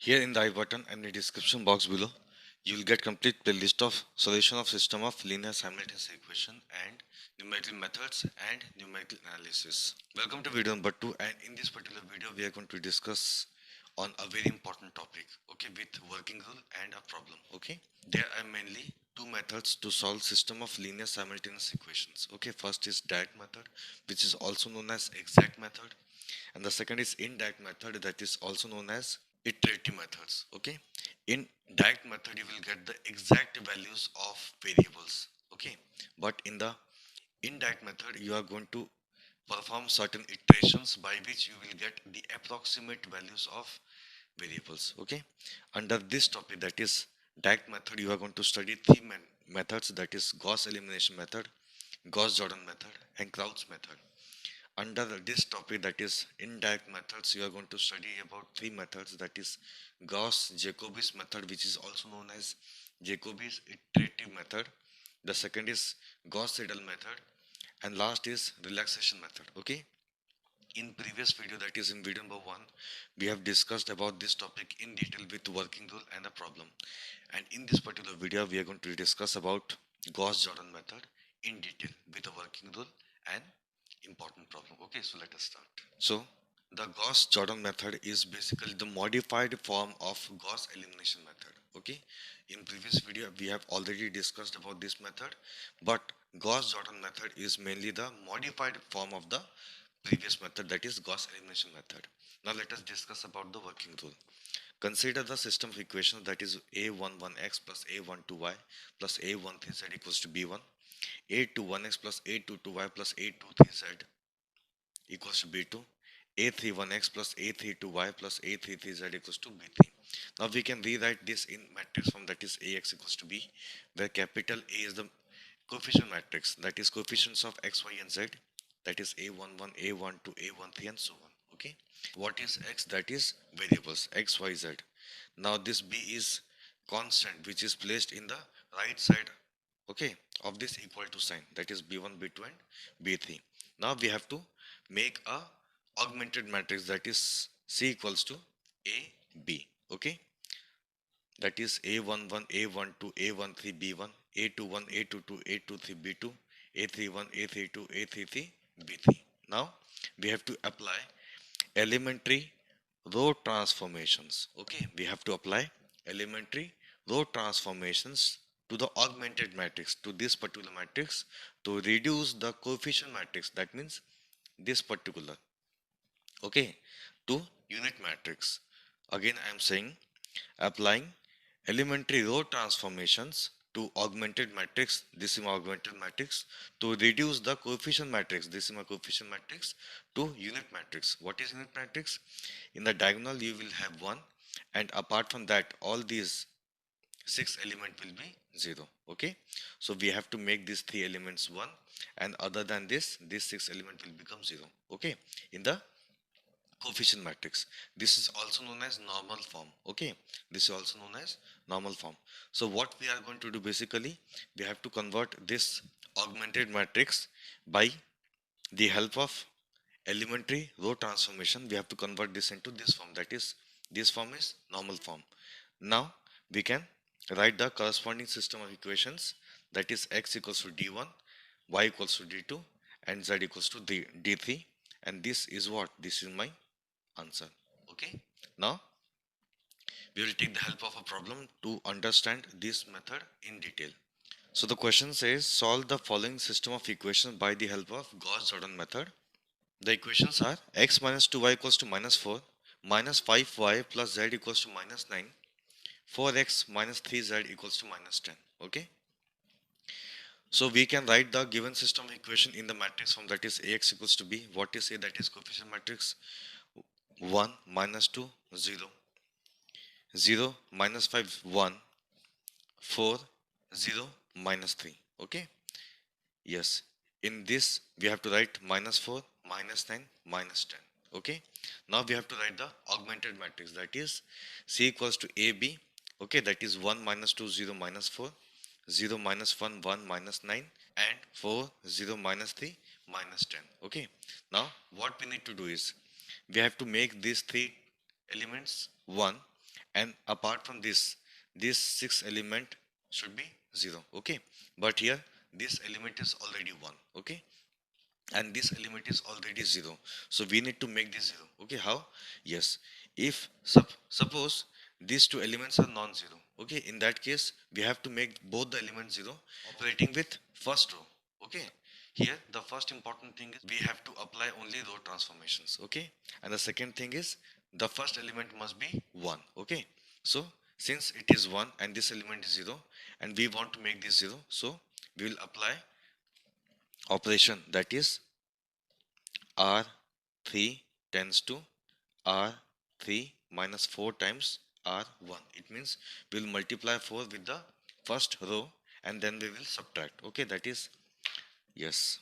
Here in the I button and the description box below, you will get complete playlist of solution of system of linear simultaneous equation and numerical methods and numerical analysis. Welcome to video number 2, and in this particular video we are going to discuss on a very important topic, okay, with working rule and a problem. Okay, there are mainly two methods to solve system of linear simultaneous equations. Okay, first is direct method, which is also known as exact method, and the second is indirect method, that is also known as iterative methods. Okay, in direct method you will get the exact values of variables. Okay, but in the indirect method you are going to perform certain iterations by which you will get the approximate values of variables. Okay, under this topic, that is direct method, you are going to study three methods, that is Gauss elimination method, Gauss Jordan method, and Krauss method. Under this topic, that is indirect methods, you are going to study about three methods, that is Gauss-Jacobi's method, which is also known as Jacobi's iterative method. The second is Gauss-Seidel method, and last is relaxation method. Okay, in previous video, that is in video number 1, we have discussed about this topic in detail with working rule and a problem, and in this particular video we are going to discuss about Gauss-Jordan method in detail with a working rule and important problem. Okay, so let us start. So the Gauss-Jordan method is basically the modified form of Gauss elimination method. Okay, in previous video we have already discussed about this method, but Gauss-Jordan method is mainly the modified form of the previous method, that is Gauss elimination method. Now let us discuss about the working rule. Consider the system of equations, that is a11x plus a12y plus a13z equals to b1, a21x plus a22y plus a23z equals to b2, a31x plus a32y plus a33z equals to b3. Now we can rewrite this in matrix form, that is ax equals to b, where capital A is the coefficient matrix, that is coefficients of x, y and z, that is a11, a12, a13 and so on. Okay, what is x? That is variables x, y, z. Now this b is constant, which is placed in the right side, okay, of this equal to sign, that is b1, b2 and b3. Now we have to make a augmented matrix, that is c equals to a b. Okay, that is a11, a12, a13, b1, a21, a22, a23, b2, a31, a32, a33, b3. Now we have to apply elementary row transformations. Okay, we have to apply elementary row transformations to the augmented matrix, to this particular matrix, to reduce the coefficient matrix, that means this particular, okay, to unit matrix. Again I am saying, applying elementary row transformations to augmented matrix, this is my augmented matrix, to reduce the coefficient matrix, this is my coefficient matrix, to unit matrix. What is unit matrix? In the diagonal you will have 1, and apart from that all these 6 element will be 0. Okay, so we have to make these 3 elements 1, and other than this 6 element will become 0. Okay, in the coefficient matrix. This is also known as normal form. Okay, this is also known as normal form. So what we are going to do, basically we have to convert this augmented matrix by the help of elementary row transformation. We have to convert this into this form, that is this form is normal form. Now we can write the corresponding system of equations, that is x equals to d1, y equals to d2 and z equals to d3, and this is what, this is my answer. Okay, now we will take the help of a problem to understand this method in detail. So the question says, solve the following system of equations by the help of Gauss-Jordan method. The equations are x minus 2y equals to minus 4, minus 5y plus z equals to minus 9, 4x minus 3z equals to minus 10. Okay, so we can write the given system of equation in the matrix form, that is ax equals to b. What is a? That is coefficient matrix 1 minus 2 0, 0 minus 5 1, 4 0 minus 3. Okay, yes, in this we have to write minus 4 minus 9 minus 10. Okay, now we have to write the augmented matrix, that is c equals to ab. Okay, that is 1 minus 2 0 minus 4, 0 minus 1 1 minus 9 and 4 0 minus 3 minus 10. Okay, now what we need to do is we have to make these three elements 1 and apart from this 6 element should be 0. Okay, but here this element is already 1. Okay, and this element is already 0, so we need to make this 0. Okay, how? Yes, if suppose these two elements are non-zero, okay, in that case we have to make both the elements 0 operating with first row. Okay, here the first important thing is we have to apply only row transformations. Okay, and the second thing is the first element must be 1. Okay, so since it is 1 and this element is 0 and we want to make this 0, so we will apply operation, that is R3 tends to R3 minus 4 times R1. It means we will multiply 4 with the first row and then we will subtract. Okay, that is, yes.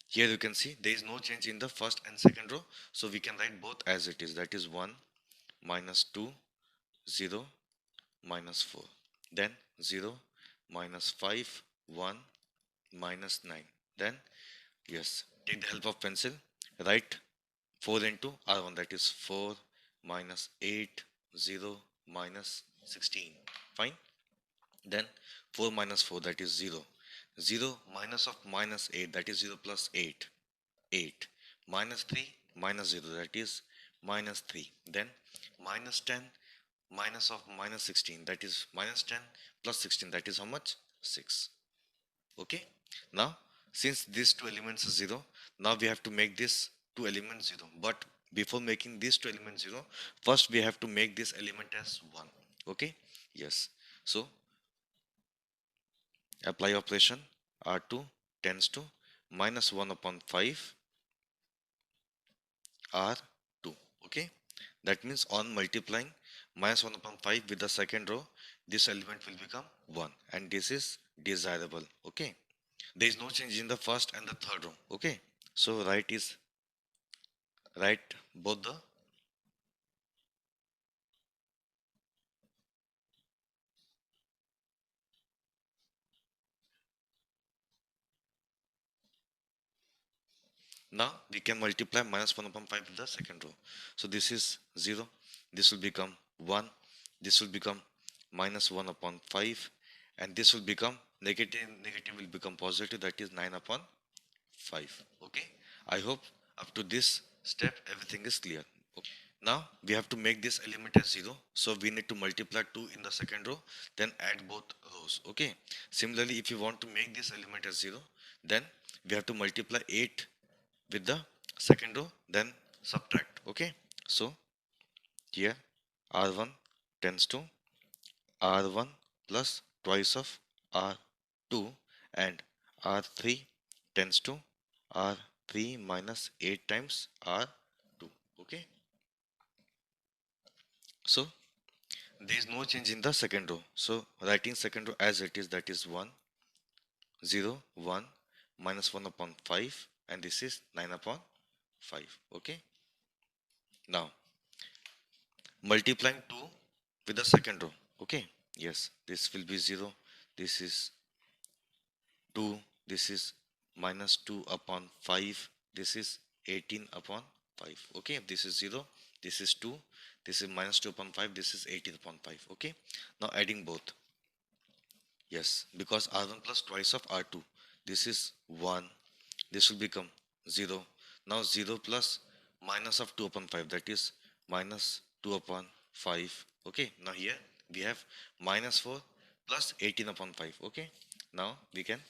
Here you can see there is no change in the first and second row. So we can write both as it is. That is 1 minus 2, 0 minus 4. Then 0 minus 5, 1 minus 9. Then, yes, take the help of pencil. Write 4 into R1, that is 4 minus 8, 0 minus 16. Fine. Then 4 minus 4, that is 0. 0 minus of minus 8, that is 0 plus 8. 8 minus 3 minus 0, that is minus 3. Then minus 10 minus of minus 16, that is minus 10 plus 16, that is how much? 6. Okay, now since these two elements are 0, now we have to make this two elements 0. But before making these two elements 0, first we have to make this element as 1. Okay, yes, so apply operation. R2 tends to minus 1 upon 5 R2. Okay, that means on multiplying minus 1 upon 5 with the second row, this element will become 1 and this is desirable. Okay, there is no change in the first and the third row. Okay, so write both the, now we can multiply minus 1 upon 5 with the second row. So this is 0, this will become 1, this will become minus 1 upon 5, and this will become negative. Negative will become positive, that is 9 upon 5. Okay, I hope up to this step everything is clear. Okay. Now we have to make this element as 0, so we need to multiply 2 in the second row, then add both rows. Okay, similarly if you want to make this element as 0, then we have to multiply 8 with the second row, then subtract. Okay, so here R1 tends to R1 plus twice of R2, and R3 tends to R3 minus 8 times R2. Okay, so there is no change in the second row, so writing second row as it is, that is 1, 0, 1 minus 1 upon 5, and this is 9 upon 5. Okay, now multiplying 2 with the second row. Okay, yes, this will be 0, this is 2, this is minus 2 upon 5, this is 18 upon 5. Okay, this is 0, this is 2, this is minus 2 upon 5, this is 18 upon 5. Okay, now adding both. Yes, because R1 plus twice of R2, this is 1, this will become 0. Now 0 plus minus of 2 upon 5, that is minus 2 upon 5. Okay, now here we have minus 4 plus 18 upon 5. Okay, now we can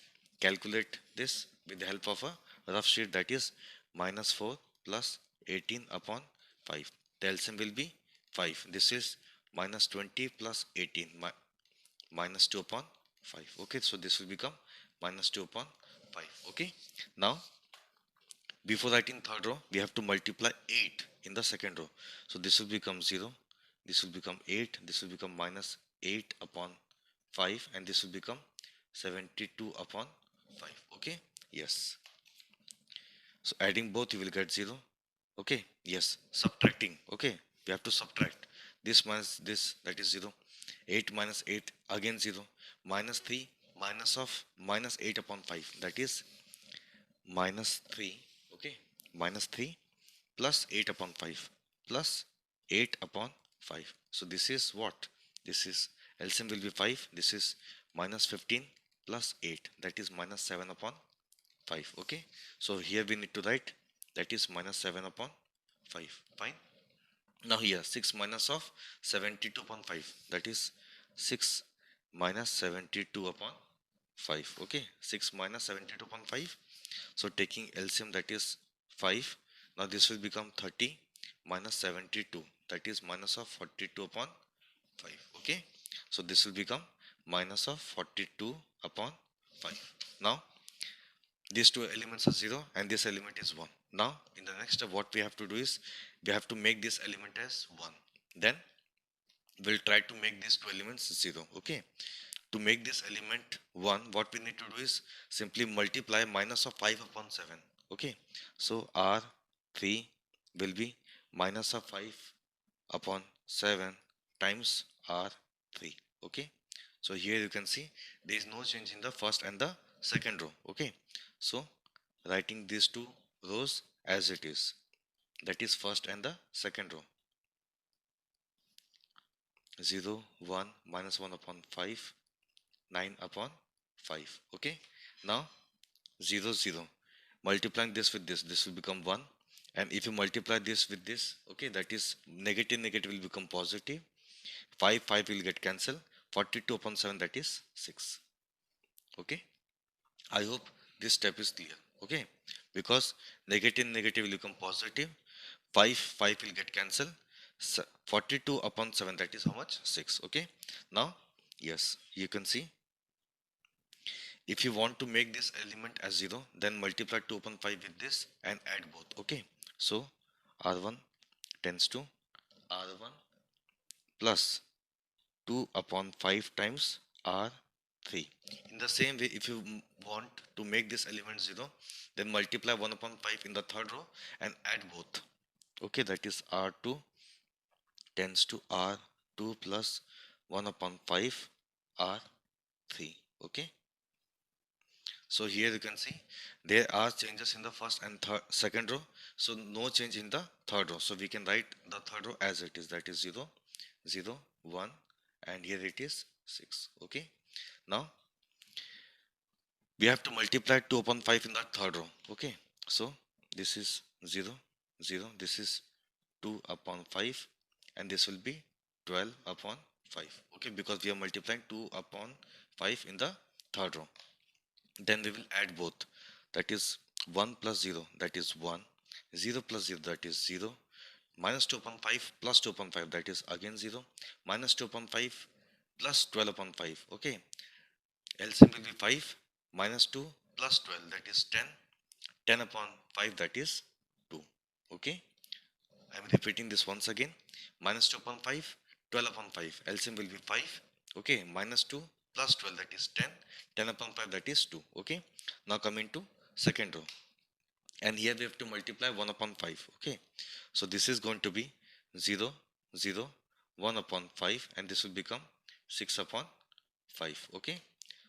calculate this with the help of a rough sheet, that is minus 4 plus 18 upon 5. The LCM will be 5. This is minus 20 plus 18, minus 2 upon 5. Okay, so this will become minus 2 upon 5. Okay, now before writing third row, we have to multiply 8 in the second row. So this will become 0, this will become 8, this will become minus 8 upon 5, and this will become 72 upon 5. Okay, yes. So adding both, you will get 0. Okay, yes. Subtracting, okay, we have to subtract this minus this, that is 0. 8 minus 8, again 0. Minus 3 minus of minus 8 upon 5, that is minus 3. Okay, minus 3 plus 8 upon 5 plus 8 upon 5. So this is what? This is LCM will be 5. This is minus 15 plus 8. That is minus 7 upon 5. Okay. So here we need to write that is minus 7 upon 5. Fine. Now here 6 minus of 72 upon 5. That is 6 minus 72 upon 5. Okay. 6 minus 72 upon 5. So taking LCM, that is 5. Now this will become 30 minus 72. That is minus of 42 upon 5. Okay. So this will become minus of 42 upon 5. Now these two elements are 0 and this element is 1. Now in the next step, what we have to do is we have to make this element as 1. Then we'll try to make these two elements 0. Okay. To make this element 1, what we need to do is simply multiply minus of 5 upon 7. Okay. So R3 will be minus of 5 upon 7 times R3. Okay. So here you can see there is no change in the first and the second row. Okay. So writing these two rows as it is, that is first and the second row. 0, 1, minus 1 upon 5, 9 upon 5. Okay. Now 0, 0. Multiplying this with this will become 1. And if you multiply this with this, okay, that is negative, negative will become positive. 5, 5 will get cancelled. 42 upon 7, that is 6. Okay. I hope this step is clear. Okay. Because negative, negative will become positive. 5, 5 will get cancelled. 42 upon 7, that is how much? 6. Okay. Now, yes, you can see. If you want to make this element as 0, then multiply 2 upon 5 with this and add both. Okay. So, R1 tends to R1 plus 2 upon 5 times R3. In the same way, if you want to make this element 0, then multiply 1 upon 5 in the third row and add both. Okay, that is R2 tends to R2 plus 1 upon 5 R3. Okay. So here you can see there are changes in the first and second row. So no change in the third row. So we can write the third row as it is. That is 0, 0, 1, and here it is 6. Okay. Now we have to multiply 2 upon 5 in the third row. Okay. So this is 0, 0. This is 2 upon 5 and this will be 12 upon 5. Okay. Because we are multiplying 2 upon 5 in the third row. Then we will add both, that is 1 plus 0, that is 1, 0 plus 0, that is 0, minus 2 upon 5 plus 2 upon 5, that is again 0, minus 2 upon 5 plus 12 upon 5. Okay, LCM will be 5 minus 2 plus 12, that is 10, 10 upon 5, that is 2. Okay, I am repeating this once again. Minus 2 upon 5, 12 upon 5, LCM will be 5. Okay, minus 2 plus 12, that is 10, 10 upon 5, that is 2. Okay, now coming to second row, and here we have to multiply 1 upon 5. Okay, so this is going to be 0, 0, 1 upon 5, and this will become 6 upon 5. Okay,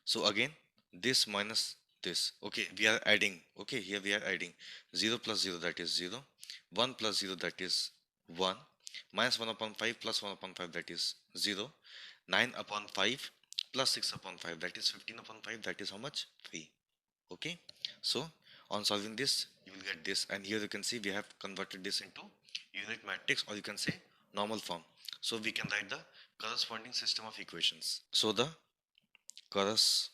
so again this minus this. Okay, we are adding. Okay, here we are adding 0 plus 0, that is 0, 1 plus 0, that is 1, minus 1 upon 5 plus 1 upon 5, that is 0, 9 upon 5 plus 6 upon 5, that is 15 upon 5, that is how much? 3. Okay, so on solving this you will get this, and here you can see we have converted this into unit matrix, or you can say normal form. So we can write the corresponding system of equations. So the corresponding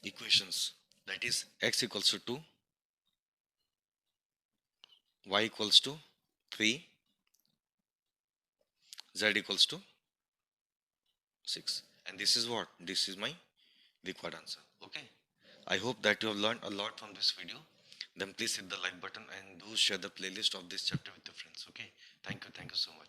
equations, that is x equals to 2, y equals to 3, z equals to 6, and this is what? This is my required answer. Okay, I hope that you have learned a lot from this video. Then please hit the like button and do share the playlist of this chapter with your friends. Okay, thank you so much.